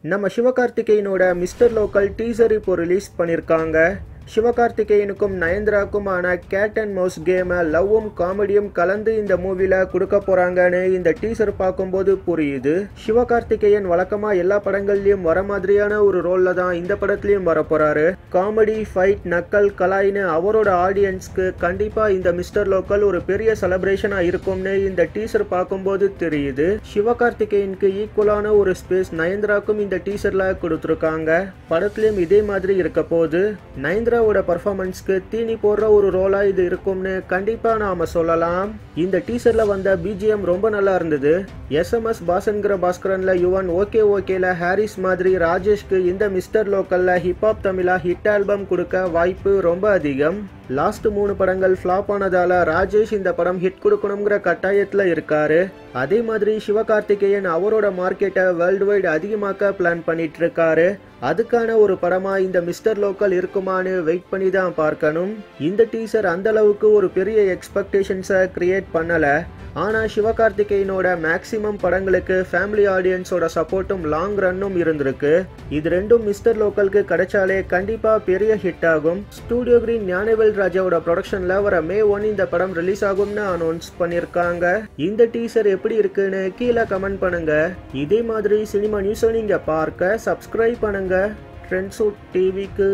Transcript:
நம்ம சிவகார்த்திகேயனோட mister local teaser இப்போ release பண்ணியிருக்காங்க. சிவகார்த்திகேயனுக்கும் நயன்தாராக்குமான கேட் அண்ட் மவுஸ் கேமை லவ்வும் காமெடியும் கலந்து இந்த மூவில கொடுக்க போறாங்கன்னு இந்த டீசர் பார்க்கும்போது புரியுது. சிவகார்த்திகேயன் வழக்கமா எல்லா படங்கள்லயும் வர மாதிரியான ஒரு ரோல்ல தான் இந்த படத்துலயும் வர போறாரு. காமெடி, ஃபைட், நக்கல், கலாய்னு அவரோட ஆடியன்ஸ்க்கு கண்டிப்பா இந்த மிஸ்டர் லோக்கல் ஒரு பெரிய செலிப்ரேஷனா இருக்கும்னு இந்த டீசர் பார்க்கும்போது தெரியுது. சிவகார்த்திகேயனுக்கு ஈக்குவலான ஒரு ஸ்பேஸ் நயன்தாராக்கும் இந்த டீசர்ல கொடுத்துருக்காங்க. படத்துலயும் இதே மாதிரி இருக்க போது. நயன்தாராவோட பர்ஃபார்மன்ஸ்க்கு தீனி போடுற ஒரு ரோலா இது இருக்கும்னு கண்டிப்பா நாம சொல்லலாம். இந்த டீசர்ல வந்த பிஜிஎம் ரொம்ப நல்லா இருந்தது. SMS பாசன்கிற பாஸ்கரன்ல யுவன், ஓகே ஓகேல ஹாரிஸ் மாதிரி ராஜேஷ்க்கு இந்த மிஸ்டர் லோக்கல்ல ஹிப்ஹாப் தமிழா ஹிட் ஆல்பம் கொடுக்க வாய்ப்பு ரொம்ப அதிகம். லாஸ்ட் 3 படங்கள் ஃப்ளாப் ஆனதால ராஜேஷ் இந்த படம் ஹிட் கொடுக்கணுங்கிற கட்டாயத்துல இருக்காரு. அதே மாதிரி சிவகார்த்திகேயன் அவரோட மார்க்கெட்டை வேர்ல்டு வைட் அதிகமாக்க பிளான் பண்ணிட்டு இருக்காரு. அதுக்கான ஒரு படமா இந்த மிஸ்டர் லோக்கல் இருக்குமான்னு வெயிட் பண்ணி தான் பார்க்கணும். இந்த டீசர் அந்த அளவுக்கு ஒரு பெரிய எக்ஸ்பெக்டேஷன்ஸை கிரியேட் பண்ணல. ஆனா சிவகார்த்திகேயனோட மேக்சிமம் படங்களுக்கு ஃபேமிலி ஆடியன்ஸோட சப்போர்ட்டும் லாங் ரன்னும் இருந்திருக்கு. இது ரெண்டும் மிஸ்டர் லோக்கலுக்கு கிடைச்சாலே கண்டிப்பா பெரிய ஹிட் ஆகும். ஸ்டூடியோ கிரீன் ஞானவேல் ராஜாவோட ப்ரொடக்ஷன்ல வர May 1 இந்த படம் ரிலீஸ் ஆகும்னு அனௌன்ஸ் பண்ணிருக்காங்க. இந்த டீசர் எப்படி இருக்குன்னு கீழே கமெண்ட் பண்ணுங்க. இதே மாதிரி சினிமா நியூஸை நீங்க பார்க்க சப்ஸ்கிரைப் பண்ணுங்க ட்ரெண்ட்ஸூட் டிவிக்கு.